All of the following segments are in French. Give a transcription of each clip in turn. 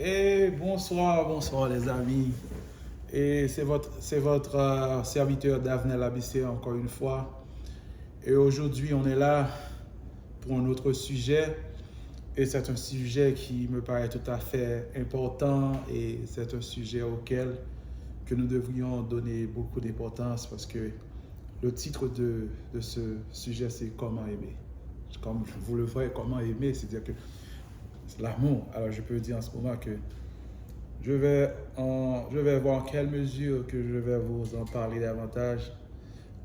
Et bonsoir, bonsoir les amis. Et c'est votre serviteur Davenel ABC encore une fois. Et aujourd'hui, on est là pour un autre sujet. Et c'est un sujet qui me paraît tout à fait important et c'est un sujet auquel que nous devrions donner beaucoup d'importance parce que le titre de ce sujet, c'est Comment aimer. Comme vous le voyez, comment aimer, c'est-à-dire que c'est l'amour. Alors je peux dire en ce moment que je vais voir en quelle mesure que je vais vous en parler davantage,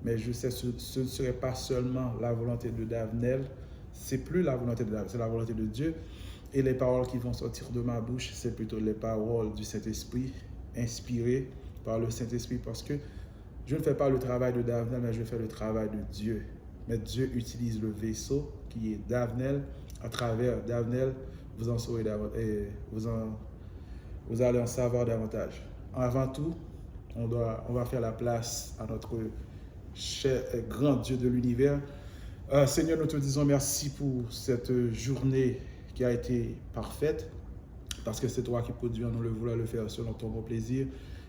mais je sais que ce ne serait pas seulement la volonté de Davenel, c'est plus la volonté de Davenel, c'est la volonté de Dieu. Et les paroles qui vont sortir de ma bouche, c'est plutôt les paroles du Saint-Esprit, inspirées par le Saint-Esprit, parce que je ne fais pas le travail de Davenel, mais je fais le travail de Dieu. Mais Dieu utilise le vaisseau qui est Davenel. À travers Davenel, vous en saurez davantage, vous allez en savoir davantage. Avant tout, on va faire la place à notre cher et grand Dieu de l'univers. Seigneur, nous te disons merci pour cette journée qui a été parfaite, parce que c'est toi qui produis en nous le vouloir le faire selon ton bon plaisir.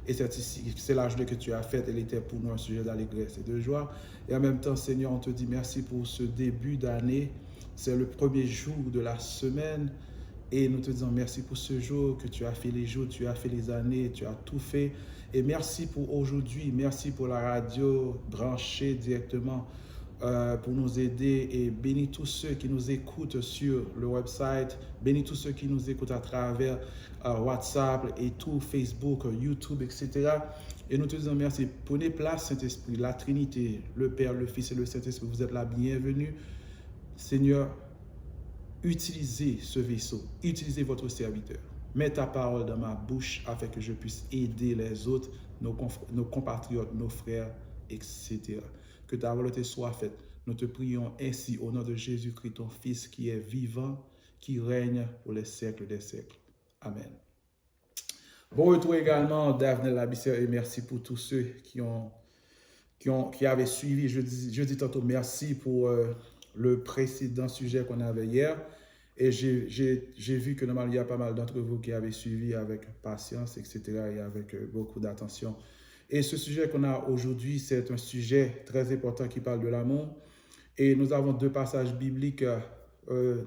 Et c'est la journée que tu as faite, elle était pour nous un sujet d'allégresse et de joie. Et en même temps, Seigneur, on te dit merci pour ce début d'année. C'est le premier jour de la semaine. Et nous te disons merci pour ce jour que tu as fait les jours, tu as fait les années, tu as tout fait. Et merci pour aujourd'hui, merci pour la radio branchée directement pour nous aider. Et bénis tous ceux qui nous écoutent sur le website, bénis tous ceux qui nous écoutent à travers WhatsApp et tout, Facebook, YouTube, etc. Et nous te disons merci. Prenez place, Saint-Esprit, la Trinité, le Père, le Fils et le Saint-Esprit. Vous êtes la bienvenue. Seigneur, utilisez ce vaisseau, utilisez votre serviteur. Mets ta parole dans ma bouche afin que je puisse aider les autres, nos compatriotes, nos frères, etc. Que ta volonté soit faite. Nous te prions ainsi au nom de Jésus-Christ, ton Fils qui est vivant, qui règne pour les siècles des siècles. Amen. Bon retour également, Davenel Labissère, et merci pour tous ceux qui avaient suivi. Je dis tantôt merci pour le précédent sujet qu'on avait hier. Et j'ai vu que normalement, il y a pas mal d'entre vous qui avaient suivi avec patience, etc. et avec beaucoup d'attention. Et ce sujet qu'on a aujourd'hui, c'est un sujet très important qui parle de l'amour. Et nous avons deux passages bibliques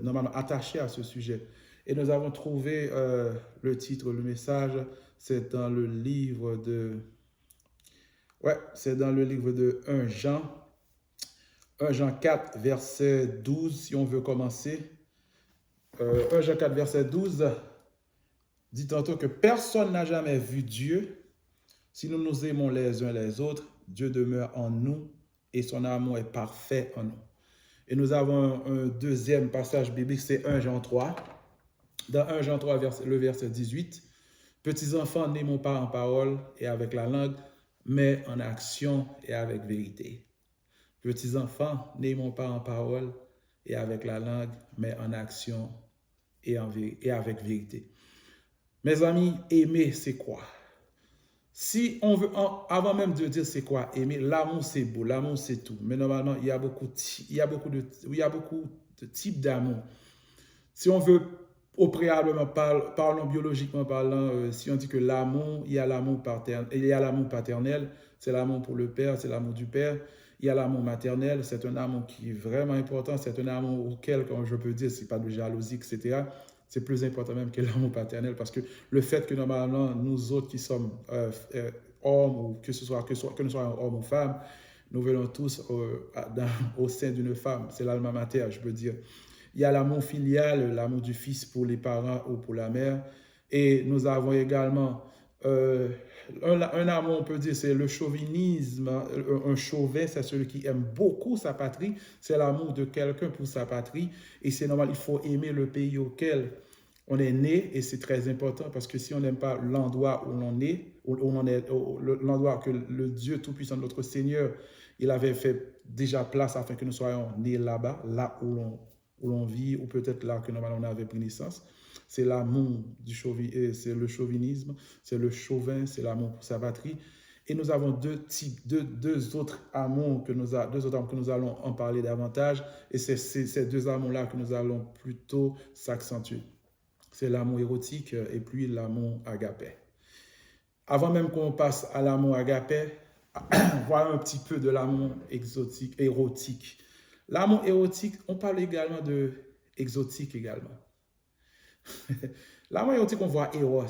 normalement attachés à ce sujet. Et nous avons trouvé le titre, le message, c'est dans le livre de... Ouais, c'est dans le livre de 1 Jean. 1 Jean 4, verset 12, si on veut commencer. 1 Jean 4, verset 12, dit tantôt que personne n'a jamais vu Dieu. Si nous nous aimons les uns les autres, Dieu demeure en nous et son amour est parfait en nous. Et nous avons un deuxième passage biblique, c'est 1 Jean 3. Dans 1 Jean 3, le verset 18, « Petits enfants, n'aimons pas en parole et avec la langue, mais en action et avec vérité. » Petits enfants, n'aimons pas en parole et avec la langue, mais en action et avec vérité. Mes amis, aimer, c'est quoi? Si on veut, avant même de dire c'est quoi aimer, l'amour c'est beau, l'amour c'est tout. Mais normalement, il y a beaucoup de types d'amour. Si on veut, au préalablement, parlons biologiquement parlant, si on dit que l'amour, il y a l'amour paternel, c'est l'amour pour le père, c'est l'amour du père. Il y a l'amour maternel, c'est un amour qui est vraiment important, c'est un amour auquel, comme je peux dire, c'est pas de jalousie, etc. C'est plus important même que l'amour paternel parce que le fait que normalement, nous autres qui sommes hommes, ou que nous soyons hommes ou femmes, nous venons tous au sein d'une femme. C'est l'alma mater, je peux dire. Il y a l'amour filial, l'amour du fils pour les parents ou pour la mère. Et nous avons également un amour, on peut dire, c'est le chauvinisme. Un chauvin, c'est celui qui aime beaucoup sa patrie. C'est l'amour de quelqu'un pour sa patrie. Et c'est normal, il faut aimer le pays auquel on est né. Et c'est très important parce que si on n'aime pas l'endroit où l'on est, l'endroit que le Dieu Tout-Puissant, notre Seigneur, il avait fait déjà place afin que nous soyons nés là-bas, là où l'on vit, ou peut-être là que normalement on avait pris naissance. C'est l'amour c'est le chauvinisme, c'est le chauvin, c'est l'amour pour sa patrie. Et nous avons deux autres amours que nous allons en parler davantage. Et c'est ces deux amours-là que nous allons plutôt s'accentuer. c'est l'amour érotique et puis l'amour agapé. Avant même qu'on passe à l'amour agapé, voilà un petit peu de l'amour exotique, érotique. L'amour érotique, on parle également de exotique également. L'amour érotique, on voit Eros.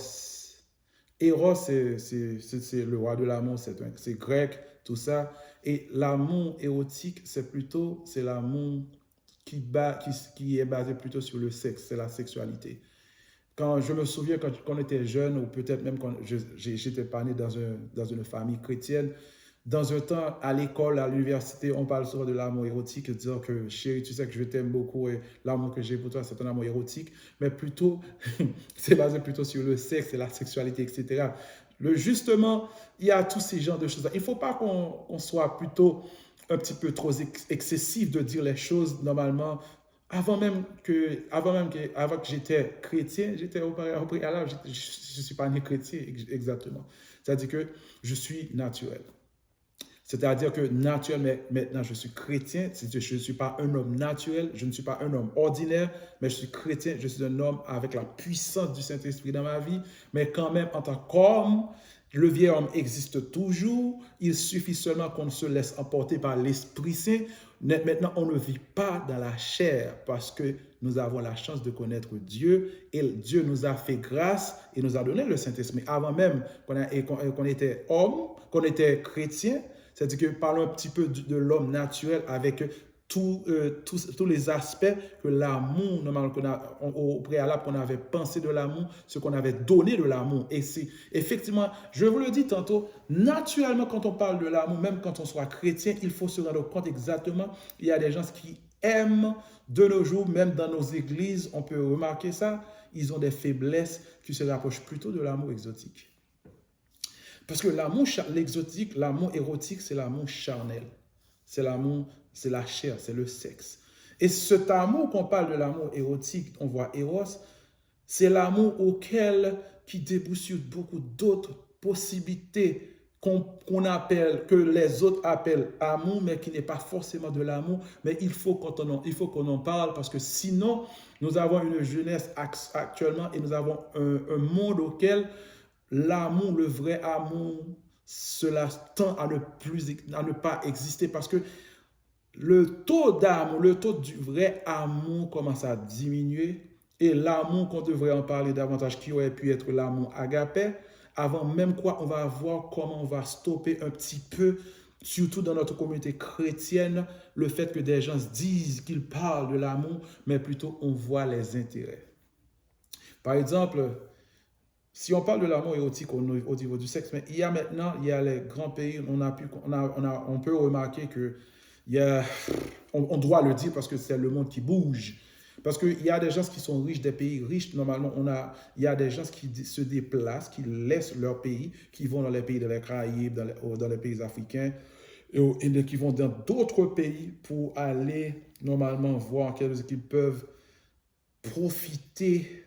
Eros, c'est le roi de l'amour, c'est grec, tout ça. Et l'amour érotique, c'est l'amour qui est basé plutôt sur le sexe, c'est la sexualité. Quand je me souviens quand on était jeune, ou peut-être même quand j'étais pas né dans une famille chrétienne, dans un temps, à l'école, à l'université, on parle souvent de l'amour érotique, disant que chérie, tu sais que je t'aime beaucoup et l'amour que j'ai pour toi, c'est un amour érotique, mais plutôt, c'est basé plutôt sur le sexe et la sexualité, etc. Justement, il y a tous ces genres de choses. Il ne faut pas qu'on soit plutôt un petit peu trop excessif de dire les choses normalement. Avant que j'étais chrétien, j'étais au préalable, je ne suis pas né chrétien exactement. C'est-à-dire que je suis naturel. C'est-à-dire que naturellement, maintenant, je suis chrétien. Je ne suis pas un homme naturel, je ne suis pas un homme ordinaire, mais je suis chrétien, je suis un homme avec la puissance du Saint-Esprit dans ma vie. Mais quand même, en tant qu'homme, le vieil homme existe toujours. Il suffit seulement qu'on se laisse emporter par l'Esprit Saint. Maintenant, on ne vit pas dans la chair parce que nous avons la chance de connaître Dieu et Dieu nous a fait grâce et nous a donné le Saint-Esprit. Avant même qu'on était homme, qu'on était chrétien, c'est-à-dire que parlons un petit peu de l'homme naturel avec tous les aspects que l'amour, normalement, au préalable, qu'on avait pensé de l'amour, ce qu'on avait donné de l'amour. Et c'est effectivement, je vous le dis tantôt, naturellement, quand on parle de l'amour, même quand on soit chrétien, il faut se rendre compte exactement, il y a des gens qui aiment de nos jours, même dans nos églises, on peut remarquer ça, ils ont des faiblesses qui se rapprochent plutôt de l'amour exotique. Parce que l'amour l'exotique, l'amour érotique, c'est l'amour charnel. C'est l'amour, c'est la chair, c'est le sexe. Et cet amour qu'on parle de l'amour érotique, on voit Eros, c'est l'amour qui débouche sur beaucoup d'autres possibilités que les autres appellent amour, mais qui n'est pas forcément de l'amour. Mais il faut qu'on en parle parce que sinon, nous avons une jeunesse actuellement et nous avons un monde auquel l'amour, le vrai amour, cela tend à ne pas exister parce que le taux d'amour, le taux du vrai amour commence à diminuer et l'amour qu'on devrait en parler davantage, qui aurait pu être l'amour agapé, avant même quoi, on va voir comment on va stopper un petit peu, surtout dans notre communauté chrétienne, le fait que des gens disent qu'ils parlent de l'amour, mais plutôt on voit les intérêts. Par exemple, si on parle de l'amour érotique au niveau du sexe, mais il y a les grands pays, on peut remarquer que on doit le dire parce que c'est le monde qui bouge. Parce qu'il y a des gens qui sont riches, des pays riches, normalement, il y a des gens qui se déplacent, qui laissent leur pays, qui vont dans les pays de la Caraïbes, dans les pays africains, et qui vont dans d'autres pays pour aller, normalement, voir qu'ils peuvent profiter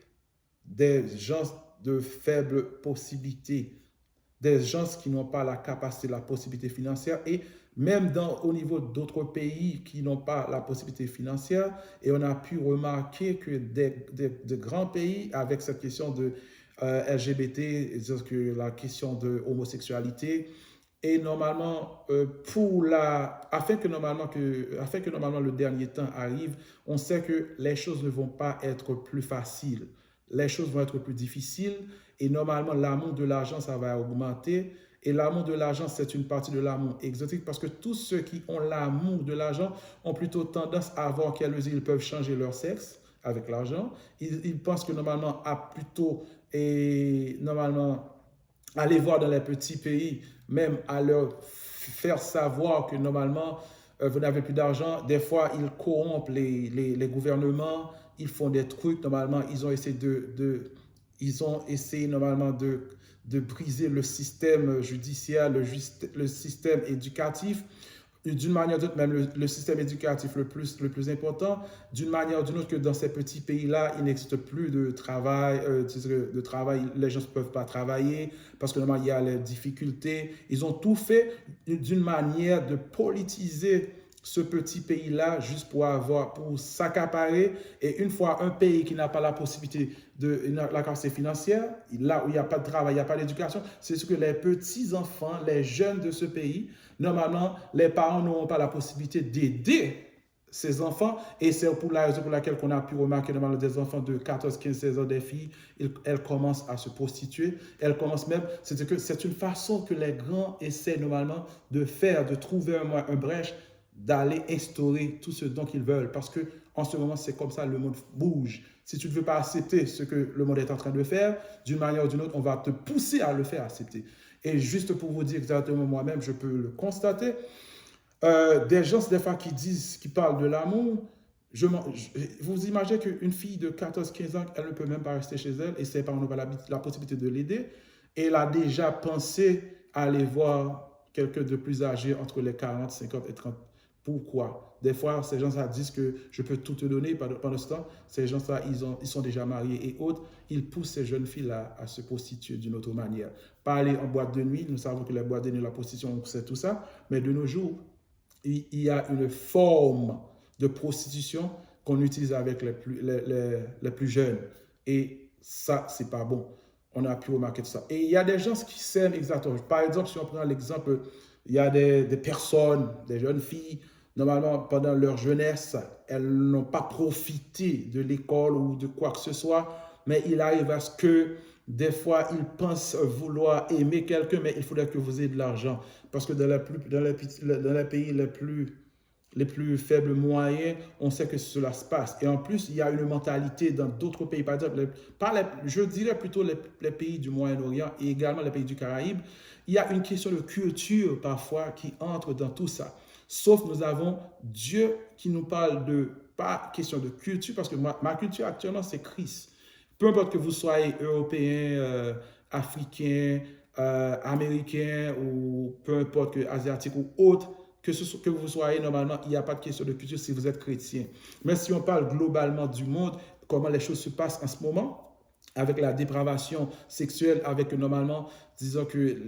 des gens de faibles possibilités, des gens qui n'ont pas la capacité, la possibilité financière, et même au niveau d'autres pays qui n'ont pas la possibilité financière, et on a pu remarquer que des grands pays avec cette question de LGBT, que la question de homosexualité, et normalement, afin que normalement le dernier temps arrive, on sait que les choses ne vont pas être plus faciles. Les choses vont être plus difficiles et normalement, l'amour de l'argent, ça va augmenter. Et l'amour de l'argent, c'est une partie de l'amour exotique parce que tous ceux qui ont l'amour de l'argent ont plutôt tendance à voir qu'à mesure ils peuvent changer leur sexe avec l'argent. Ils pensent que normalement, normalement, aller voir dans les petits pays, même à leur faire savoir que normalement, vous n'avez plus d'argent. Des fois, ils corrompent les gouvernements, ils font des trucs. Normalement, ils ont essayé normalement de briser le système judiciaire, le système éducatif. D'une manière ou d'une autre, même le système éducatif le plus important, d'une manière ou d'une autre que dans ces petits pays-là, il n'existe plus de travail, les gens ne peuvent pas travailler parce que normalement, il y a les difficultés. Ils ont tout fait d'une manière de politiser ce petit pays-là juste pour s'accaparer. Et une fois un pays qui n'a pas la possibilité de la capacité financière, là où il n'y a pas de travail, il n'y a pas d'éducation, c'est ce que les petits-enfants, les jeunes de ce pays, normalement, les parents n'auront pas la possibilité d'aider ces enfants, et c'est pour la raison pour laquelle on a pu remarquer normalement des enfants de 14, 15, 16 ans, des filles, elles commencent à se prostituer, elles commencent même, c'est une façon que les grands essaient normalement de faire, de trouver un brèche, d'aller instaurer tout ce dont ils veulent, parce que en ce moment, c'est comme ça, le monde bouge. Si tu ne veux pas accepter ce que le monde est en train de faire, d'une manière ou d'une autre, on va te pousser à le faire accepter. Et juste pour vous dire exactement moi-même, je peux le constater, des gens, des fois, qui parlent de l'amour, vous imaginez qu'une fille de 14-15 ans, elle ne peut même pas rester chez elle et ses parents n'ont pas la possibilité de l'aider. Et elle a déjà pensé à aller voir quelqu'un de plus âgé entre les 40, 50 et 30. Pourquoi? Des fois, ces gens-là disent que je peux tout te donner. Pendant ce temps, ces gens-là, ils sont déjà mariés et autres. Ils poussent ces jeunes filles-là à se prostituer d'une autre manière. Pas aller en boîte de nuit. Nous savons que les boîtes de nuit, la prostitution, c'est tout ça. Mais de nos jours, il y a une forme de prostitution qu'on utilise avec les plus jeunes. Et ça, c'est pas bon. On a pu remarquer tout ça. Et il y a des gens qui s'aiment exactement. Par exemple, si on prend l'exemple, il y a des personnes, des jeunes filles, normalement, pendant leur jeunesse, elles n'ont pas profité de l'école ou de quoi que ce soit, mais il arrive à ce que des fois, ils pensent vouloir aimer quelqu'un, mais il faudrait que vous ayez de l'argent. Parce que dans les pays les plus faibles moyens, on sait que cela se passe. Et en plus, il y a une mentalité dans d'autres pays, par exemple, je dirais plutôt les pays du Moyen-Orient et également les pays du Caraïbe. Il y a une question de culture parfois qui entre dans tout ça. Sauf nous avons Dieu qui nous parle de, pas question de culture, parce que ma culture actuellement, c'est Christ. Peu importe que vous soyez européen, africain, américain ou peu importe que asiatique ou autre, que vous soyez normalement, il n'y a pas de question de culture si vous êtes chrétien. Mais si on parle globalement du monde, comment les choses se passent en ce moment, avec la dépravation sexuelle, avec normalement, disons que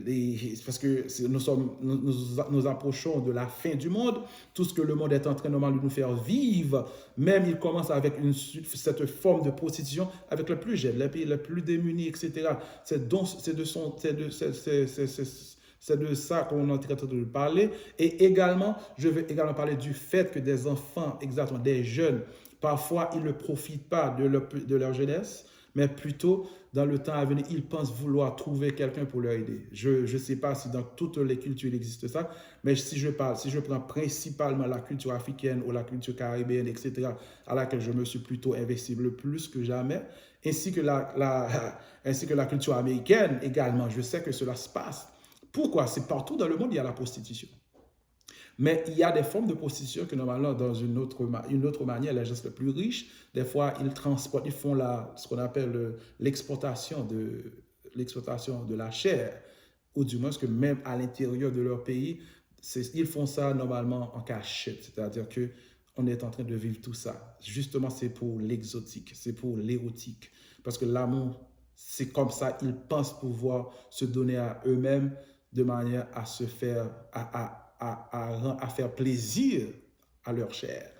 parce que nous approchons de la fin du monde, tout ce que le monde est en train normalement de nous faire vivre, même il commence avec cette forme de prostitution avec les plus jeunes, les pays les plus démunis, etc. C'est de ça qu'on est en train de parler. Et également, je vais également parler du fait que des enfants, exactement, des jeunes, parfois, ils ne profitent pas de leur jeunesse, mais plutôt, dans le temps à venir, ils pensent vouloir trouver quelqu'un pour leur aider. Je ne sais pas si dans toutes les cultures il existe ça, mais si je prends principalement la culture africaine ou la culture caribéenne, etc., à laquelle je me suis plutôt investi le plus que jamais, ainsi que la culture américaine également, je sais que cela se passe. Pourquoi? C'est partout dans le monde, il y a la prostitution. Mais il y a des formes de prostitution que normalement, dans une autre manière, les gens les plus riches, des fois, ils transportent, ils font ce qu'on appelle l'exportation de la chair, ou du moins que même à l'intérieur de leur pays, ils font ça normalement en cachette, c'est-à-dire que on est en train de vivre tout ça. Justement, c'est pour l'exotique, c'est pour l'érotique, parce que l'amour, c'est comme ça, ils pensent pouvoir se donner à eux-mêmes de manière à se faire, à faire plaisir à leur chair.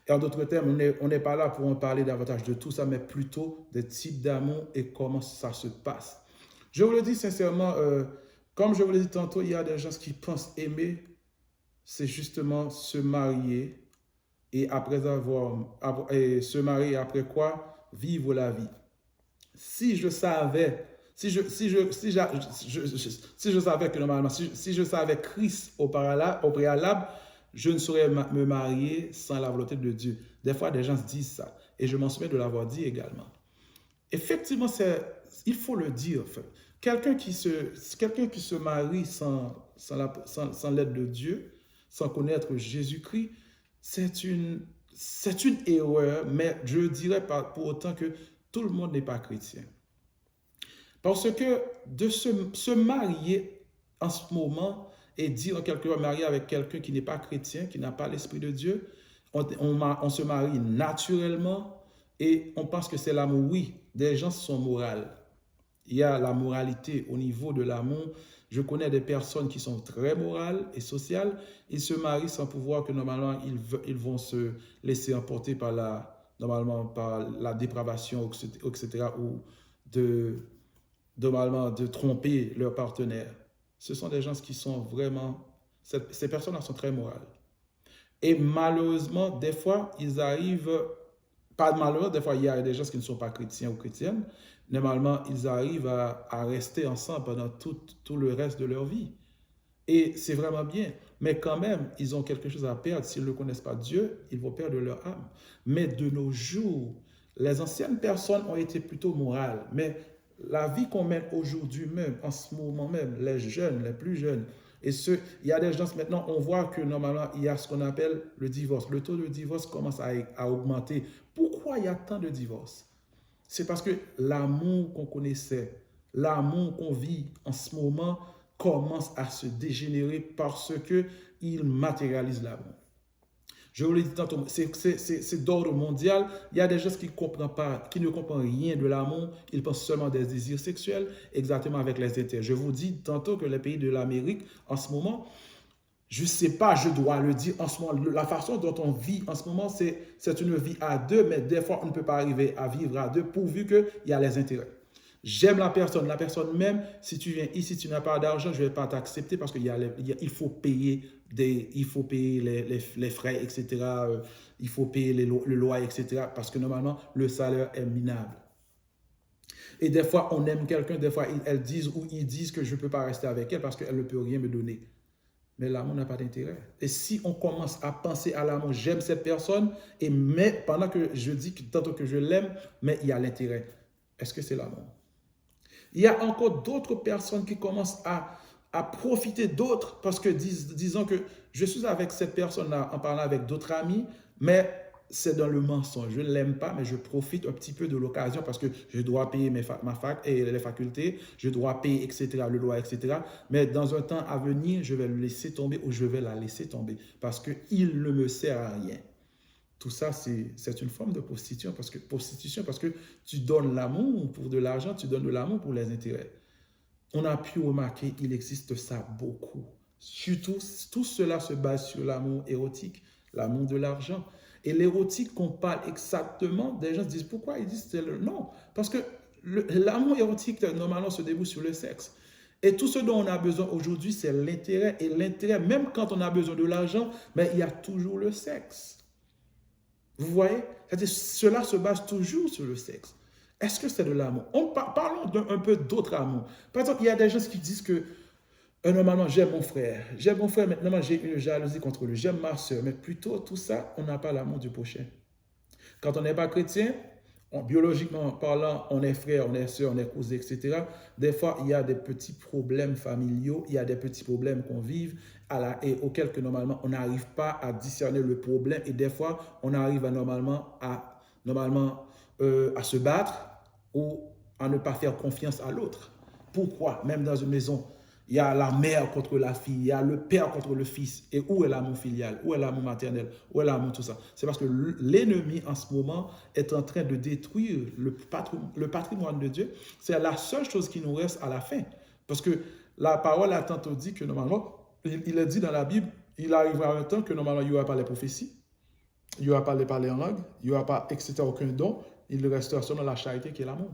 Et en d'autres termes, on n'est pas là pour en parler davantage de tout ça, mais plutôt des types d'amour et comment ça se passe. Je vous le dis sincèrement, comme je vous l'ai dit tantôt, il y a des gens qui pensent aimer, c'est justement se marier et se marier après quoi? Vivre la vie. Si je savais si je savais que normalement, si je savais Christ au préalable, je ne saurais me marier sans la volonté de Dieu. Des fois, des gens se disent ça. Et je m'en souviens de l'avoir dit également. Effectivement, il faut le dire. Quelqu'un qui se marie sans l'aide de Dieu, sans connaître Jésus-Christ, c'est une erreur, mais je dirais pas pour autant que tout le monde n'est pas chrétien. Parce que de se marier en ce moment et dire quelque part marier avec quelqu'un qui n'est pas chrétien, qui n'a pas l'Esprit de Dieu, on se marie naturellement et on pense que c'est l'amour. Oui, des gens sont moraux. Il y a la moralité au niveau de l'amour. Je connais des personnes qui sont très morales et sociales. Ils se marient sans pouvoir que normalement ils vont se laisser emporter par normalement par la dépravation, etc. ou de, normalement de tromper leur partenaire. Ce sont des gens qui sont vraiment, ces personnes-là sont très morales. Et malheureusement, des fois, ils arrivent, pas de malheur, des fois, il y a des gens qui ne sont pas chrétiens ou chrétiennes. Normalement, ils arrivent à rester ensemble pendant tout le reste de leur vie. Et c'est vraiment bien. Mais quand même, ils ont quelque chose à perdre. S'ils ne connaissent pas Dieu, ils vont perdre leur âme. Mais de nos jours, les anciennes personnes ont été plutôt morales. Mais la vie qu'on mène aujourd'hui même, en ce moment même, les jeunes, les plus jeunes, il y a des gens maintenant, on voit que normalement, il y a ce qu'on appelle le divorce. Le taux de divorce commence à augmenter. Pourquoi il y a tant de divorces? C'est parce que l'amour qu'on connaissait, l'amour qu'on vit en ce moment commence à se dégénérer parce qu'il matérialise l'amour. Je vous l'ai dit tantôt, c'est d'ordre mondial. Il y a des gens qui ne comprennent rien de l'amour. Ils pensent seulement des désirs sexuels, exactement avec les intérêts. Je vous dis tantôt que les pays de l'Amérique, en ce moment, je ne sais pas, je dois le dire en ce moment, la façon dont on vit en ce moment, c'est une vie à deux, mais des fois, on ne peut pas arriver à vivre à deux pourvu qu'il y a les intérêts. J'aime la personne même, si tu viens ici, tu n'as pas d'argent, je ne vais pas t'accepter parce qu'il faut payer, les frais, etc. Il faut payer le loyer, etc. Parce que normalement, le salaire est minable. Et des fois, on aime quelqu'un, des fois, elles disent ou ils disent que je ne peux pas rester avec elle parce qu'elle ne peut rien me donner. Mais l'amour n'a pas d'intérêt. Et si on commence à penser à l'amour, j'aime cette personne, mais pendant que je dis que tantôt que je l'aime, mais il y a l'intérêt. Est-ce que c'est l'amour? Il y a encore d'autres personnes qui commencent à profiter d'autres parce que disons que je suis avec cette personne-là en parlant avec d'autres amis, mais c'est dans le mensonge. Je ne l'aime pas, mais je profite un petit peu de l'occasion parce que je dois payer ma fac et les facultés, je dois payer, etc., le loyer, etc. Mais dans un temps à venir, je vais le laisser tomber ou je vais la laisser tomber parce qu'il ne me sert à rien. Tout ça, c'est une forme de prostitution parce que tu donnes l'amour pour de l'argent, tu donnes de l'amour pour les intérêts. On a pu remarquer, il existe ça beaucoup. Surtout, tout cela se base sur l'amour érotique, l'amour de l'argent. Et l'érotique qu'on parle exactement, des gens se disent pourquoi ils disent non. Parce que l'amour érotique, normalement, se déboule sur le sexe. Et tout ce dont on a besoin aujourd'hui, c'est l'intérêt. Et l'intérêt, même quand on a besoin de l'argent, mais il y a toujours le sexe. Vous voyez? C'est-à-dire, cela se base toujours sur le sexe. Est-ce que c'est de l'amour? Parlons un peu d'autre amour. Par exemple, il y a des gens qui disent que normalement, j'aime mon frère. J'aime mon frère, maintenant j'ai une jalousie contre lui. J'aime ma soeur. Mais plutôt, tout ça, on n'a pas l'amour du prochain. Quand on n'est pas chrétien, biologiquement parlant, on est frère, on est soeur, on est cousin, etc. Des fois, il y a des petits problèmes familiaux, il y a des petits problèmes qu'on vive et auxquels que normalement, on n'arrive pas à discerner le problème. Et des fois, on arrive à se battre ou à ne pas faire confiance à l'autre. Pourquoi? Même dans une maison, il y a la mère contre la fille, il y a le père contre le fils. Et où est l'amour filial? Où est l'amour maternel? Où est l'amour tout ça? C'est parce que l'ennemi en ce moment est en train de détruire le patrimoine de Dieu. C'est la seule chose qui nous reste à la fin. Parce que la parole a tantôt dit que normalement, il est dit dans la Bible, il arrivera un temps que normalement il n'y aura pas les prophéties, il n'y aura pas les parler en langue, il n'y aura pas, etc., aucun don. Il restera seulement la charité qui est l'amour.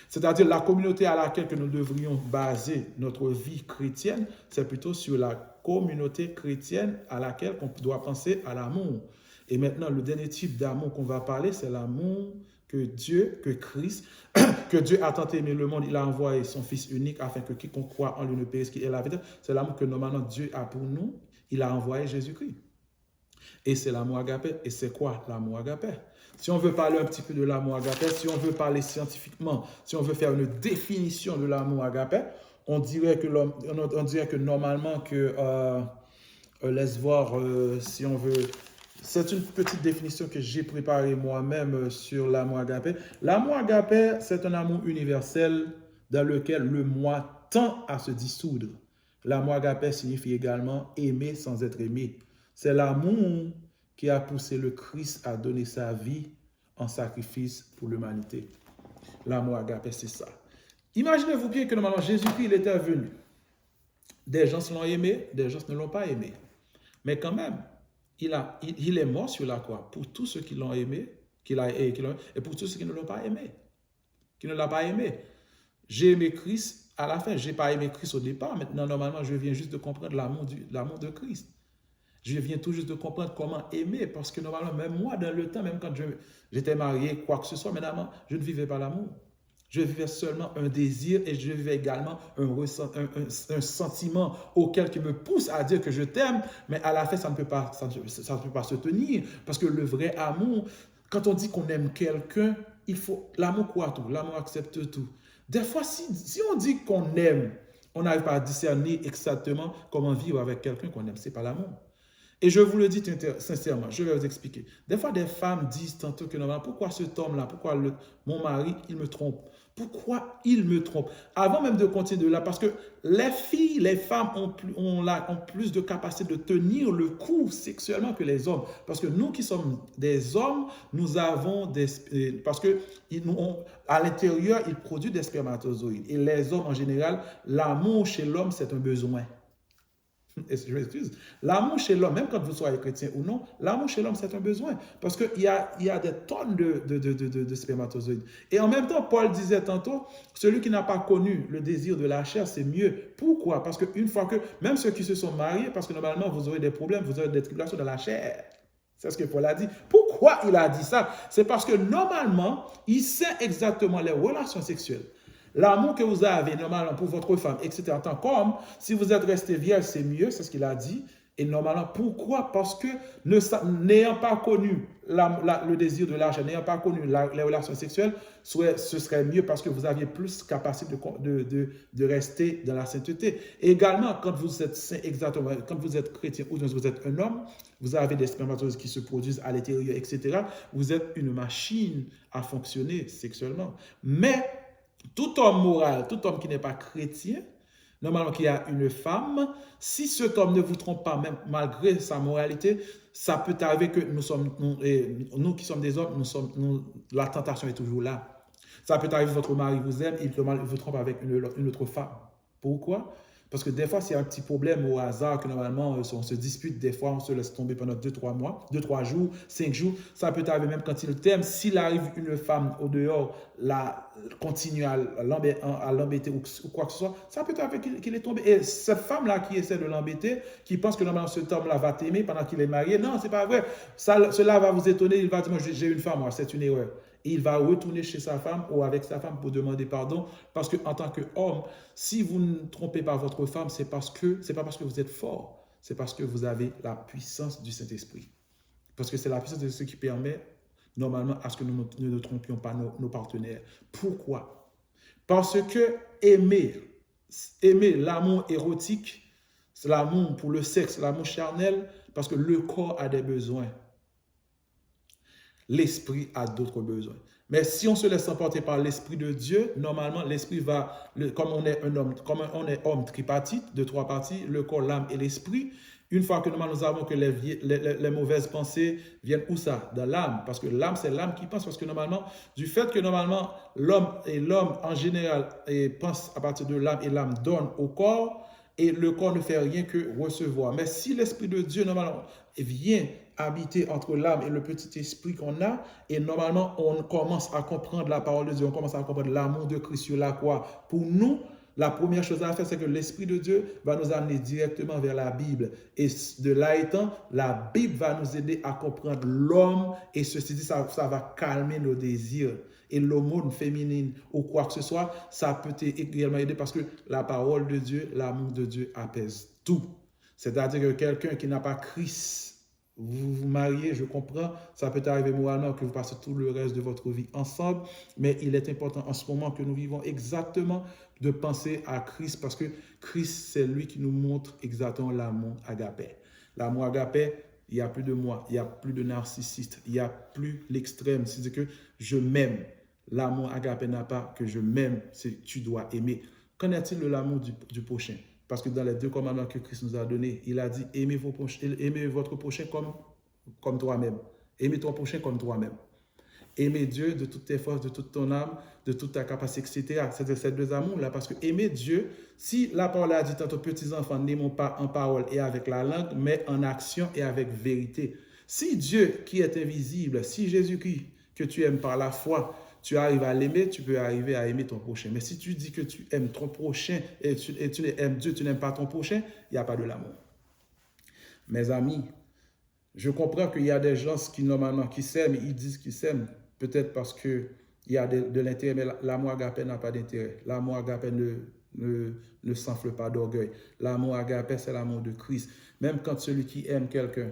C'est-à-dire la communauté à laquelle que nous devrions baser notre vie chrétienne, c'est plutôt sur la communauté chrétienne à laquelle on doit penser à l'amour. Et maintenant, le dernier type d'amour qu'on va parler, c'est l'amour que Christ, que Dieu a tant aimé le monde, il a envoyé son Fils unique afin que quiconque croit en lui ne périsse qu'il ait la vie. C'est l'amour que normalement Dieu a pour nous. Il a envoyé Jésus-Christ. Et c'est l'amour agapé. Et c'est quoi l'amour agapé? Si on veut parler un petit peu de l'amour agapé, si on veut parler scientifiquement, si on veut faire une définition de l'amour agapé, on dirait que normalement laisse voir si on veut. C'est une petite définition que j'ai préparée moi-même sur l'amour agapé. L'amour agapé, c'est un amour universel dans lequel le moi tend à se dissoudre. L'amour agapé signifie également aimer sans être aimé. C'est l'amour qui a poussé le Christ à donner sa vie en sacrifice pour l'humanité. L'amour agapé, c'est ça. Imaginez-vous bien que normalement Jésus-Christ, il était venu. Des gens l'ont aimé, des gens ne l'ont pas aimé. Mais quand même, il est mort sur la croix pour tous ceux qui l'ont aimé, et pour tous ceux qui ne l'ont pas aimé, qui ne l'ont pas aimé. J'ai aimé Christ à la fin. Je n'ai pas aimé Christ au départ. Maintenant, normalement, je viens juste de comprendre l'amour de Christ. Je viens tout juste de comprendre comment aimer, parce que normalement, même moi, dans le temps, même quand j'étais marié, quoi que ce soit, maintenant, je ne vivais pas l'amour. Je vivais seulement un désir et je vivais également un sentiment auquel qui me pousse à dire que je t'aime, mais à la fin, ça ne peut pas se tenir. Parce que le vrai amour, quand on dit qu'on aime quelqu'un, il faut, l'amour croit tout, l'amour accepte tout. Des fois, si on dit qu'on aime, on n'arrive pas à discerner exactement comment vivre avec quelqu'un qu'on aime. Ce n'est pas l'amour. Et je vous le dis sincèrement, je vais vous expliquer. Des fois, des femmes disent tantôt que non, pourquoi cet homme-là, pourquoi mon mari, il me trompe? Pourquoi il me trompe? Avant même de continuer de là, parce que les filles, les femmes ont plus de capacité de tenir le coup sexuellement que les hommes. Parce que nous qui sommes des hommes, nous avons des... Parce que à l'intérieur, ils produisent des spermatozoïdes. Et les hommes, en général, l'amour chez l'homme, c'est un besoin. Je m'excuse. L'amour chez l'homme, même quand vous soyez chrétien ou non, l'amour chez l'homme, c'est un besoin. Parce qu'il y a des tonnes de spermatozoïdes. Et en même temps, Paul disait tantôt, celui qui n'a pas connu le désir de la chair, c'est mieux. Pourquoi? Parce qu'une fois que, même ceux qui se sont mariés, parce que normalement, vous aurez des problèmes, vous aurez des tribulations dans la chair. C'est ce que Paul a dit. Pourquoi il a dit ça? C'est parce que normalement, il sait exactement les relations sexuelles. L'amour que vous avez normalement pour votre femme, etc. En tant qu'homme, si vous êtes resté vierge, c'est mieux, c'est ce qu'il a dit. Et normalement, pourquoi? Parce que n'ayant pas connu le désir de l'argent, n'ayant pas connu les relations sexuelles, ce serait mieux parce que vous aviez plus capacité de rester dans la sainteté. Et également, quand vous êtes saint, exactement, quand vous êtes chrétien ou vous êtes un homme, vous avez des spermatozoïdes qui se produisent à l'intérieur, etc. Vous êtes une machine à fonctionner sexuellement. Mais tout homme moral, tout homme qui n'est pas chrétien, normalement qui a une femme, si cet homme ne vous trompe pas, même malgré sa moralité, ça peut arriver que nous qui sommes des hommes, la tentation est toujours là. Ça peut arriver que votre mari vous aime, il vous trompe avec une autre femme. Pourquoi? Parce que des fois, c'est un petit problème au hasard que normalement, on se dispute, des fois, on se laisse tomber pendant 2-3 mois, 2-3 jours, 5 jours. Ça peut arriver même quand il t'aime. S'il arrive une femme au dehors, continue à l'embêter ou quoi que ce soit, ça peut arriver qu'il est tombé. Et cette femme-là qui essaie de l'embêter, qui pense que normalement cet homme-là va t'aimer pendant qu'il est marié, non, c'est pas vrai. Cela va vous étonner, il va dire, moi j'ai une femme, moi, c'est une erreur. Et il va retourner chez sa femme ou avec sa femme pour demander pardon. Parce qu'en tant qu'homme, si vous ne trompez pas votre femme, c'est pas parce que vous êtes fort, c'est parce que vous avez la puissance du Saint-Esprit. Parce que c'est la puissance de ce qui permet normalement à ce que nous ne trompions pas nos partenaires. Pourquoi? Parce que aimer l'amour érotique, c'est l'amour pour le sexe, l'amour charnel, parce que le corps a des besoins. L'esprit a d'autres besoins. Mais si on se laisse emporter par l'Esprit de Dieu, normalement, l'Esprit va, comme on est homme tripartite, de 3 parties, le corps, l'âme et l'esprit, une fois que nous avons que les mauvaises pensées viennent où ça? Dans l'âme. Parce que l'âme, c'est l'âme qui pense. Parce que normalement, du fait que normalement, l'homme en général pense à partir de l'âme et l'âme donne au corps, et le corps ne fait rien que recevoir. Mais si l'Esprit de Dieu, normalement, vient habiter entre l'âme et le petit esprit qu'on a, et normalement, on commence à comprendre la parole de Dieu, on commence à comprendre l'amour de Christ sur la croix. Pour nous, la première chose à faire, c'est que l'Esprit de Dieu va nous amener directement vers la Bible. Et de là étant, la Bible va nous aider à comprendre l'homme, et ceci dit, ça va calmer nos désirs. Et l'aumône féminine ou quoi que ce soit, ça peut également aider parce que la parole de Dieu, l'amour de Dieu apaise tout. C'est-à-dire que quelqu'un qui n'a pas Christ, vous vous mariez, je comprends, ça peut arriver moralement que vous passez tout le reste de votre vie ensemble, mais il est important en ce moment que nous vivons exactement de penser à Christ parce que Christ, c'est lui qui nous montre exactement l'amour agapé. L'amour agapé, il n'y a plus de moi, il n'y a plus de narcissiste, il n'y a plus l'extrême, c'est-à-dire que je m'aime. L'amour agapé n'a pas que je m'aime, c'est tu dois aimer. Qu'en est-il de l'amour du prochain? Parce que dans les 2 commandements que Christ nous a donnés, il a dit aimez votre prochain comme toi-même. Aimez ton prochain comme toi-même. Aimer Dieu de toutes tes forces, de toute ton âme, de toute ta capacité, etc. C'est ces deux amours-là. Parce que aimer Dieu, si la parole a dit tantôt, petits-enfants, n'aimons pas en parole et avec la langue, mais en action et avec vérité. Si Dieu qui est invisible, si Jésus-Christ que tu aimes par la foi, tu arrives à l'aimer, tu peux arriver à aimer ton prochain. Mais si tu dis que tu aimes ton prochain et tu aimes Dieu, tu n'aimes pas ton prochain, il n'y a pas de l'amour. Mes amis, je comprends qu'il y a des gens qui normalement qui s'aiment, ils disent qu'ils s'aiment, peut-être parce qu'il y a de l'intérêt, mais l'amour agapé n'a pas d'intérêt. L'amour agapé ne s'enfle pas d'orgueil. L'amour agapé, c'est l'amour de Christ. Même quand celui qui aime quelqu'un,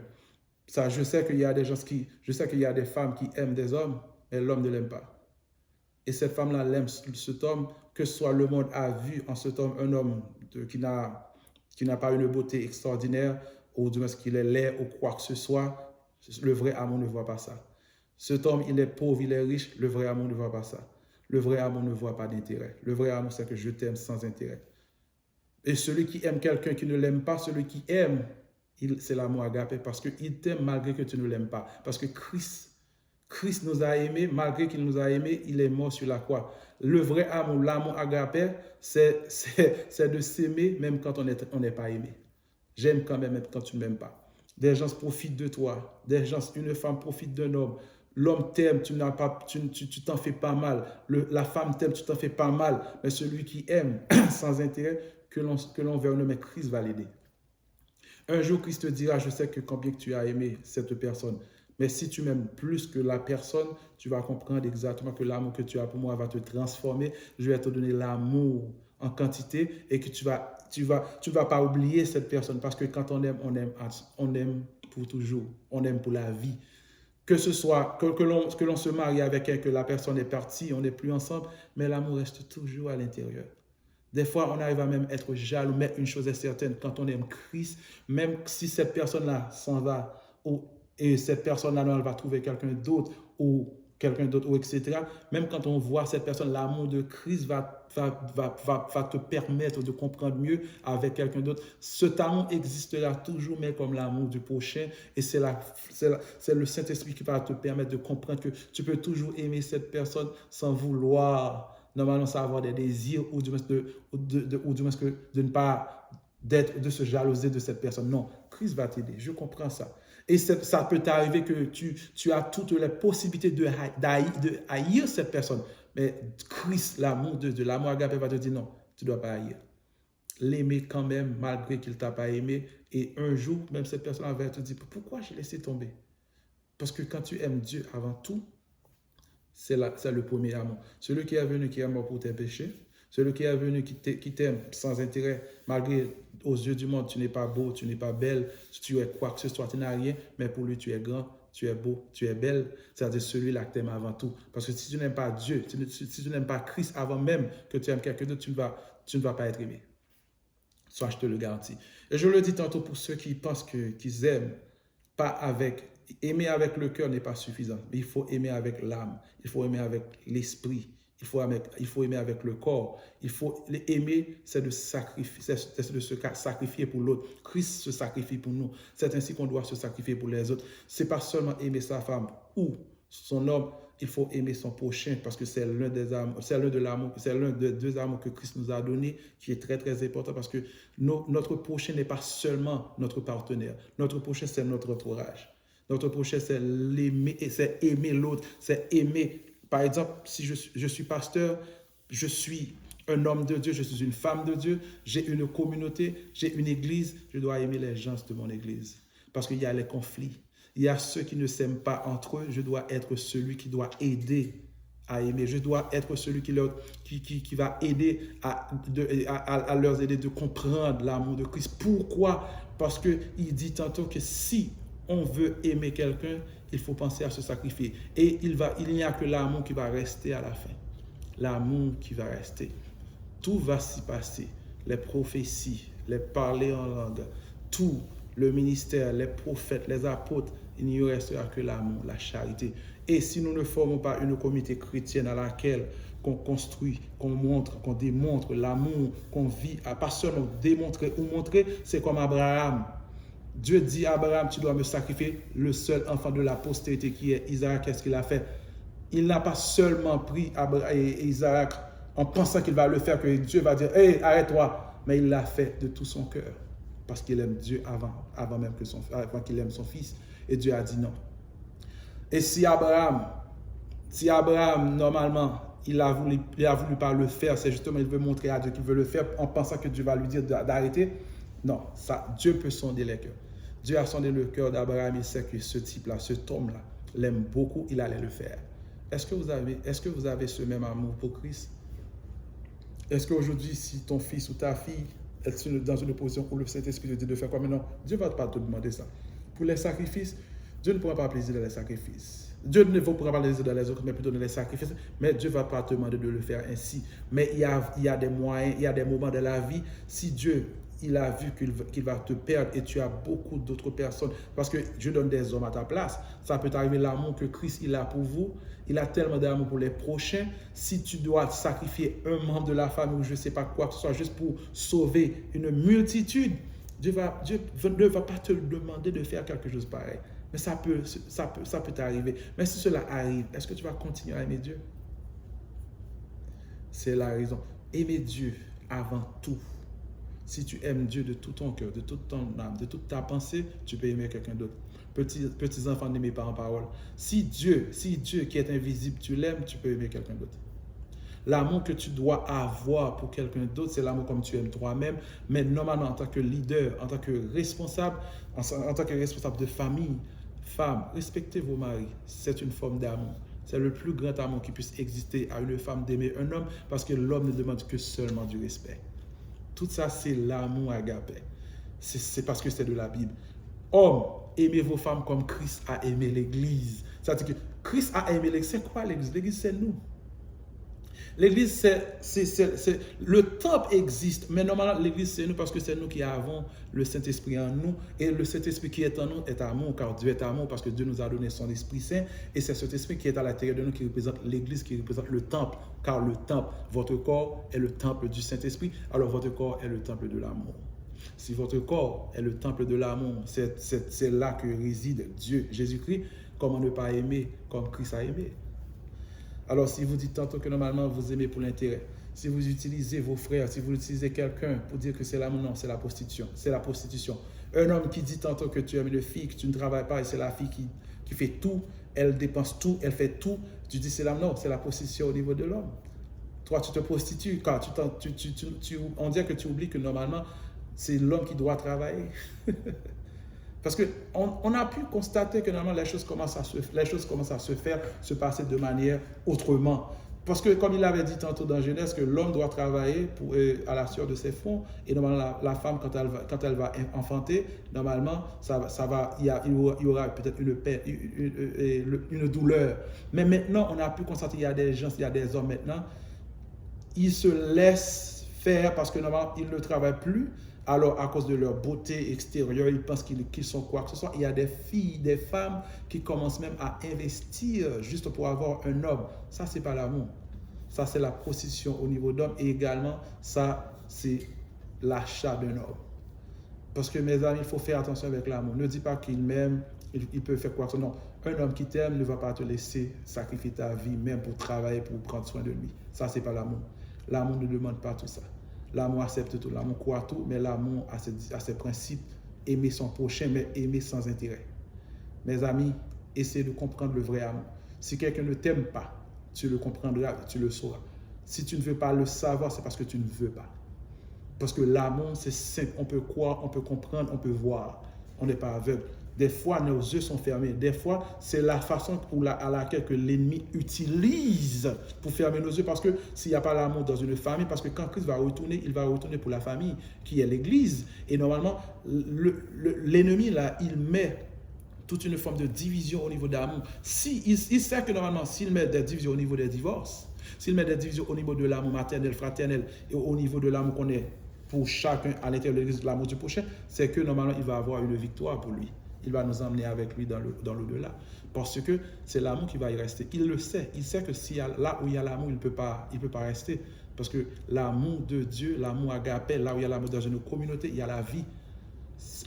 ça, je sais qu'il y a des gens je sais qu'il y a des femmes qui aiment des hommes, mais l'homme ne l'aime pas. Et cette femme-là l'aime cet homme, que soit le monde a vu en cet homme un homme qui n'a pas une beauté extraordinaire, ou du moins qu'il est laid ou quoi que ce soit, le vrai amour ne voit pas ça. Cet homme, il est pauvre, il est riche, le vrai amour ne voit pas ça. Le vrai amour ne voit pas d'intérêt. Le vrai amour, c'est que je t'aime sans intérêt. Et celui qui aime quelqu'un qui ne l'aime pas, celui qui aime, c'est l'amour agapé, parce qu'il t'aime malgré que tu ne l'aimes pas. Parce que Christ nous a aimés, malgré qu'il nous a aimés, il est mort sur la croix. Le vrai amour, l'amour agapé, c'est de s'aimer même quand on n'est pas aimé. J'aime quand même quand tu ne m'aimes pas. Des gens profitent de toi. Une femme profite d'un homme. L'homme t'aime, tu t'en fais pas mal. La femme t'aime, tu t'en fais pas mal. Mais celui qui aime sans intérêt, que l'on veut nommer, Christ va l'aider. Un jour, Christ te dira, je sais que combien que tu as aimé cette personne. Mais si tu m'aimes plus que la personne, tu vas comprendre exactement que l'amour que tu as pour moi va te transformer. Je vais te donner l'amour en quantité et que tu vas pas oublier cette personne. Parce que quand on aime pour toujours. On aime pour la vie. Que ce soit, que l'on se marie avec elle, que la personne est partie, on n'est plus ensemble, mais l'amour reste toujours à l'intérieur. Des fois, on arrive à même être jaloux, mais une chose est certaine, quand on aime Christ, même si cette personne-là s'en va, et cette personne-là, elle va trouver quelqu'un d'autre, ou etc. Même quand on voit cette personne, l'amour de Christ va te permettre de comprendre mieux avec quelqu'un d'autre. Cet amour existera toujours, mais comme l'amour du prochain. Et c'est le Saint-Esprit qui va te permettre de comprendre que tu peux toujours aimer cette personne sans vouloir, normalement, sans avoir des désirs ou du moins de ne pas de se jalouser de cette personne. Non, Christ va t'aider. Je comprends ça. Et ça peut t'arriver que tu as toutes les possibilités de haïr cette personne. Mais Christ, l'amour de Dieu, l'amour agapé va te dire non, tu ne dois pas haïr. L'aimer quand même, malgré qu'il ne t'a pas aimé. Et un jour, même cette personne va te dire, pourquoi j'ai laissé tomber? Parce que quand tu aimes Dieu avant tout, c'est le premier amour. Celui qui est venu, qui est mort pour tes péchés, celui qui est venu, qui t'aime sans intérêt, malgré aux yeux du monde, tu n'es pas beau, tu n'es pas belle, tu es quoi que ce soit, tu n'as rien, mais pour lui, tu es grand, tu es beau, tu es belle. C'est-à-dire celui-là que tu aimes avant tout. Parce que si tu n'aimes pas Dieu, si tu n'aimes pas Christ avant même que tu aimes quelqu'un d'autre, tu ne vas pas être aimé. Soit je te le garantis. Et je le dis tantôt pour ceux qui pensent qu'ils aiment pas avec... Aimer avec le cœur n'est pas suffisant. Mais il faut aimer avec l'âme. Il faut aimer avec l'esprit. Il faut aimer avec le corps. Il faut aimer, c'est de se sacrifier pour l'autre. Christ se sacrifie pour nous. C'est ainsi qu'on doit se sacrifier pour les autres. Ce n'est pas seulement aimer sa femme ou son homme. Il faut aimer son prochain parce que c'est l'un des amours, c'est l'un des deux amours que Christ nous a donné qui est très très important parce que notre prochain n'est pas seulement notre partenaire. Notre prochain, c'est notre entourage. Notre prochain, c'est aimer l'autre, c'est aimer. Par exemple, si je suis pasteur, je suis un homme de Dieu, je suis une femme de Dieu, j'ai une communauté, j'ai une église, je dois aimer les gens de mon église. Parce qu'il y a les conflits, il y a ceux qui ne s'aiment pas entre eux, je dois être celui qui doit aider à aimer. Je dois être celui qui va aider à leur aider de comprendre l'amour de Christ. Pourquoi? Parce qu'il dit tantôt que si on veut aimer quelqu'un, il faut penser à se sacrifier. Et il n'y a que l'amour qui va rester à la fin. L'amour qui va rester. Tout va s'y passer. Les prophéties, les parler en langue, tout, le ministère, les prophètes, les apôtres, il n'y restera que l'amour, la charité. Et si nous ne formons pas une communauté chrétienne à laquelle qu'on construit, qu'on montre, qu'on démontre l'amour, qu'on vit, pas seulement démontrer ou montrer, c'est comme Abraham. Dieu dit à Abraham, tu dois me sacrifier le seul enfant de la postérité qui est Isaac. Qu'est-ce qu'il a fait? Il n'a pas seulement pris Isaac en pensant qu'il va le faire, que Dieu va dire, hey, arrête-toi. Mais il l'a fait de tout son cœur. Parce qu'il aime Dieu avant même avant qu'il aime son fils. Et Dieu a dit non. Et si Abraham, normalement, il a voulu pas le faire, c'est justement, il veut montrer à Dieu qu'il veut le faire en pensant que Dieu va lui dire d'arrêter. Non, Dieu peut sonder les cœurs. Dieu a sondé le cœur d'Abraham, il sait que ce type-là, cet homme-là, l'aime beaucoup, il allait le faire. Est-ce que vous avez ce même amour pour Christ? Est-ce qu'aujourd'hui, si ton fils ou ta fille est dans une position où le Saint-Esprit te dit de faire quoi, mais non, Dieu ne va pas te demander ça. Pour les sacrifices, Dieu ne pourra pas plaisir dans les sacrifices. Dieu ne pourra pas plaisir dans les autres, mais plutôt dans les sacrifices. Mais Dieu ne va pas te demander de le faire ainsi. Mais il y a des moyens, il y a des moments de la vie, si Dieu il a vu qu'il va te perdre et tu as beaucoup d'autres personnes. Parce que Dieu donne des hommes à ta place. Ça peut t'arriver l'amour que Christ il a pour vous. Il a tellement d'amour pour les prochains. Si tu dois sacrifier un membre de la famille ou je ne sais pas quoi que ce soit juste pour sauver une multitude, Dieu ne va pas te demander de faire quelque chose pareil. Mais ça peut t'arriver. Mais si cela arrive, est-ce que tu vas continuer à aimer Dieu? C'est la raison. Aimer Dieu avant tout. Si tu aimes Dieu de tout ton cœur, de toute ton âme, de toute ta pensée, tu peux aimer quelqu'un d'autre. Petits enfants n'aimez pas en parole. Si Dieu qui est invisible, tu l'aimes, tu peux aimer quelqu'un d'autre. L'amour que tu dois avoir pour quelqu'un d'autre, c'est l'amour comme tu aimes toi-même. Mais normalement, en tant que leader, en tant que responsable, en tant que responsable de famille, femme, respectez vos maris. C'est une forme d'amour. C'est le plus grand amour qui puisse exister à une femme d'aimer un homme parce que l'homme ne demande que seulement du respect. Tout ça, c'est l'amour agapé. C'est parce que c'est de la Bible. Hommes, aimez vos femmes comme Christ a aimé l'Église. C'est-à-dire que Christ a aimé l'Église. C'est quoi l'Église? L'Église, c'est nous. L'Église, le temple existe, mais normalement, l'Église, c'est nous parce que c'est nous qui avons le Saint-Esprit en nous. Et le Saint-Esprit qui est en nous est amour, car Dieu est amour, parce que Dieu nous a donné son Esprit Saint. Et c'est cet Esprit qui est à l'intérieur de nous, qui représente l'Église, qui représente le temple. Car le temple, votre corps est le temple du Saint-Esprit, alors votre corps est le temple de l'amour. Si votre corps est le temple de l'amour, c'est là que réside Dieu, Jésus-Christ. Comment ne pas aimer comme Christ a aimé? Alors, si vous dites tantôt que normalement vous aimez pour l'intérêt, si vous utilisez vos frères, si vous utilisez quelqu'un pour dire que c'est l'amour, non, c'est la prostitution. C'est la prostitution. Un homme qui dit tantôt que tu aimes une fille, que tu ne travailles pas et c'est la fille qui fait tout, elle dépense tout, elle fait tout, tu dis c'est l'amour, non, c'est la prostitution au niveau de l'homme. Toi, tu te prostitues, car on dirait que tu oublies que normalement, c'est l'homme qui doit travailler. Parce qu'on a pu constater que normalement les choses commencent à se faire, se passer de manière autrement. Parce que comme il avait dit tantôt dans Genèse, que l'homme doit travailler à la sueur de ses fronts, et normalement la femme, quand elle va enfanter, normalement il y aura peut-être une douleur. Mais maintenant, on a pu constater qu'il y a des gens, il y a des hommes maintenant, ils se laissent faire parce que normalement, ils ne travaillent plus. Alors, à cause de leur beauté extérieure, ils pensent qu'ils sont quoi que ce soit. Il y a des filles, des femmes qui commencent même à investir juste pour avoir un homme. Ça, c'est pas l'amour. Ça, c'est la prostitution au niveau d'homme. Et également, ça, c'est l'achat d'un homme. Parce que, mes amis, il faut faire attention avec l'amour. Ne dis pas qu'il m'aime, il peut faire quoi que ce soit. Non, un homme qui t'aime ne va pas te laisser sacrifier ta vie, même pour travailler, pour prendre soin de lui. Ça, c'est pas l'amour. L'amour ne demande pas tout ça. L'amour accepte tout, l'amour croit tout, mais l'amour a ses principes. Aimer son prochain, mais aimer sans intérêt. Mes amis, essayez de comprendre le vrai amour. Si quelqu'un ne t'aime pas, tu le comprendras, tu le sauras. Si tu ne veux pas le savoir, c'est parce que tu ne veux pas. Parce que l'amour, c'est simple. On peut croire, on peut comprendre, on peut voir. On n'est pas aveugle. Des fois, nos yeux sont fermés. Des fois, c'est la façon à laquelle l'ennemi utilise pour fermer nos yeux. Parce que s'il n'y a pas l'amour dans une famille, parce que quand Christ va retourner, il va retourner pour la famille, qui est l'Église. Et normalement, l'ennemi, là, il met toute une forme de division au niveau d'amour. Il sait que normalement, s'il met des divisions au niveau des divorces, s'il met des divisions au niveau de l'amour maternel, fraternel, et au niveau de l'amour qu'on est pour chacun à l'intérieur de l'Église, de l'amour du prochain, c'est que normalement, il va avoir une victoire pour lui. Il va nous emmener avec lui dans l'au-delà. Parce que c'est l'amour qui va y rester. Il le sait. Il sait que là où il y a l'amour, il ne peut pas rester. Parce que l'amour de Dieu, l'amour agapé, là où il y a l'amour dans une communauté, il y a la vie.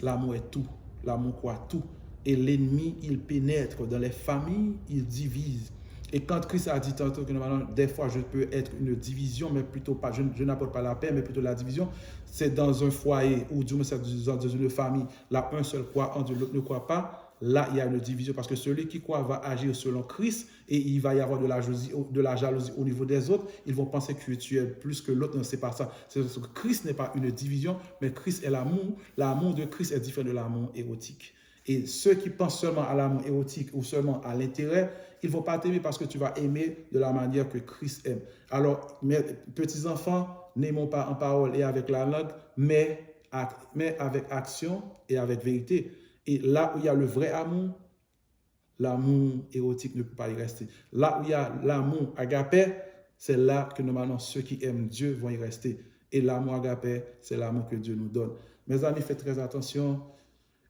L'amour est tout. L'amour croit tout. Et l'ennemi, il pénètre dans les familles, il divise. Et quand Christ a dit tantôt que normalement, des fois, je peux être une division, mais plutôt pas, je n'apporte pas la paix, mais plutôt la division, c'est dans un foyer ou du moins c'est dans une famille, là, un seul croit en Dieu, l'autre ne croit pas, là, il y a une division, parce que celui qui croit va agir selon Christ, et il va y avoir de la jalousie au niveau des autres, ils vont penser que tu es plus que l'autre, non, c'est pas ça. C'est parce que Christ n'est pas une division, mais Christ est l'amour. L'amour de Christ est différent de l'amour érotique. Et ceux qui pensent seulement à l'amour érotique ou seulement à l'intérêt, ils ne vont pas t'aimer parce que tu vas aimer de la manière que Christ aime. Alors, mes petits enfants, n'aimons pas en parole et avec la langue, mais avec action et avec vérité. Et là où il y a le vrai amour, l'amour érotique ne peut pas y rester. Là où il y a l'amour agapé, c'est là que normalement ceux qui aiment Dieu vont y rester. Et l'amour agapé, c'est l'amour que Dieu nous donne. Mes amis, faites très attention.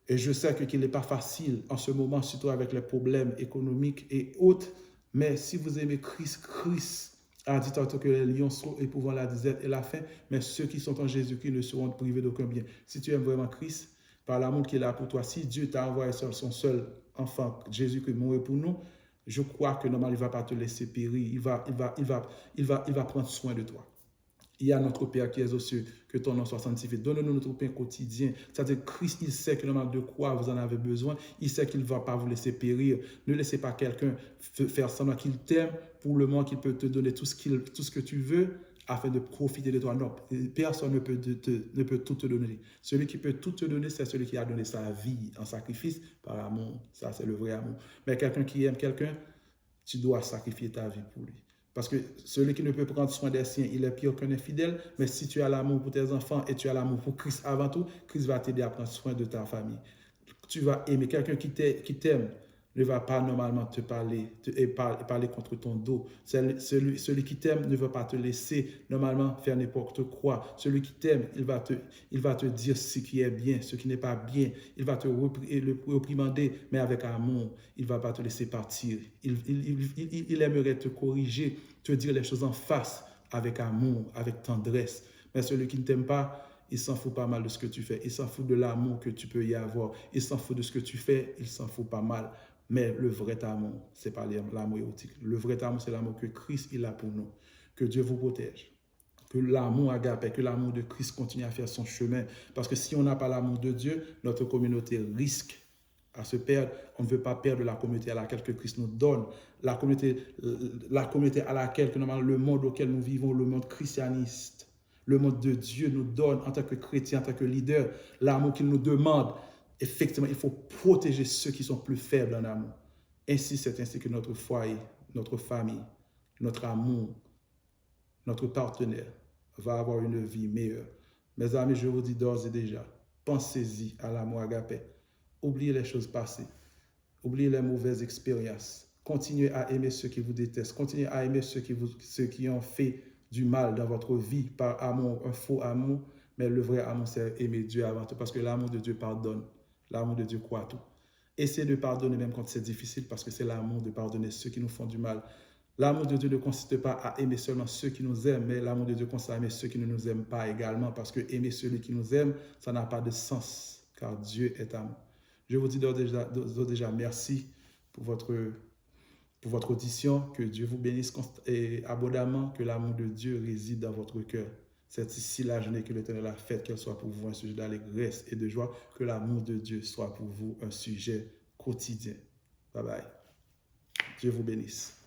Et je sais qu'il n'est pas facile en ce moment, surtout avec les problèmes économiques et autres. Mais si vous aimez Christ, Christ a dit tantôt que les lions sont éprouvant la disette et la faim, mais ceux qui sont en Jésus-Christ ne seront privés d'aucun bien. Si tu aimes vraiment Christ, par l'amour qu'il a pour toi, si Dieu t'a envoyé son seul enfant, Jésus-Christ, mourir pour nous, je crois que normalement, il ne va pas te laisser périr. Il va prendre soin de toi. Il y a notre Père qui est aux cieux, que ton nom soit sanctifié. Donne-nous notre pain quotidien. C'est-à-dire Christ, il sait que de quoi vous en avez besoin. Il sait qu'il ne va pas vous laisser périr. Ne laissez pas quelqu'un faire semblant qu'il t'aime pour le moment qu'il peut te donner tout ce que tu veux afin de profiter de toi. Non, personne ne peut tout te donner. Celui qui peut tout te donner, c'est celui qui a donné sa vie en sacrifice par amour. Ça, c'est le vrai amour. Mais quelqu'un qui aime quelqu'un, tu dois sacrifier ta vie pour lui. Parce que celui qui ne peut prendre soin des siens, il est pire qu'un infidèle. Mais si tu as l'amour pour tes enfants et tu as l'amour pour Christ avant tout, Christ va t'aider à prendre soin de ta famille. Tu vas aimer quelqu'un qui t'aime, ne va pas normalement te parler, parler contre ton dos. Celui qui t'aime ne va pas te laisser normalement faire n'importe quoi. Celui qui t'aime, il va te dire ce qui est bien, ce qui n'est pas bien. Il va te réprimander, mais avec amour. Il ne va pas te laisser partir. Il aimerait te corriger, te dire les choses en face avec amour, avec tendresse. Mais celui qui ne t'aime pas, il s'en fout pas mal de ce que tu fais. Il s'en fout de l'amour que tu peux y avoir. Il s'en fout de ce que tu fais. Il s'en fout pas mal. Mais le vrai amour, ce n'est pas l'amour érotique. Le vrai amour, c'est l'amour que Christ il a pour nous. Que Dieu vous protège. Que l'amour agapé, que l'amour de Christ continue à faire son chemin. Parce que si on n'a pas l'amour de Dieu, notre communauté risque à se perdre. On ne veut pas perdre la communauté à laquelle que Christ nous donne. La communauté à laquelle, que normalement, le monde auquel nous vivons, le monde christianiste, le monde de Dieu nous donne en tant que chrétien, en tant que leader, l'amour qu'il nous demande. Effectivement, il faut protéger ceux qui sont plus faibles en amour. Ainsi, c'est ainsi que notre foyer, notre famille, notre amour, notre partenaire va avoir une vie meilleure. Mes amis, je vous dis d'ores et déjà, pensez-y à l'amour agapé. Oubliez les choses passées. Oubliez les mauvaises expériences. Continuez à aimer ceux qui vous détestent. Continuez à aimer ceux qui ont fait du mal dans votre vie par amour, un faux amour. Mais le vrai amour, c'est aimer Dieu avant tout. Parce que l'amour de Dieu pardonne. L'amour de Dieu croit tout. Essayez de pardonner même quand c'est difficile parce que c'est l'amour de pardonner ceux qui nous font du mal. L'amour de Dieu ne consiste pas à aimer seulement ceux qui nous aiment, mais l'amour de Dieu consiste à aimer ceux qui ne nous aiment pas également parce que aimer celui qui nous aime, ça n'a pas de sens car Dieu est amour. Je vous dis déjà merci pour votre audition. Que Dieu vous bénisse abondamment, que l'amour de Dieu réside dans votre cœur. C'est ici la journée que l'Éternel a faite, qu'elle soit pour vous un sujet d'allégresse et de joie, que l'amour de Dieu soit pour vous un sujet quotidien. Bye bye. Dieu vous bénisse.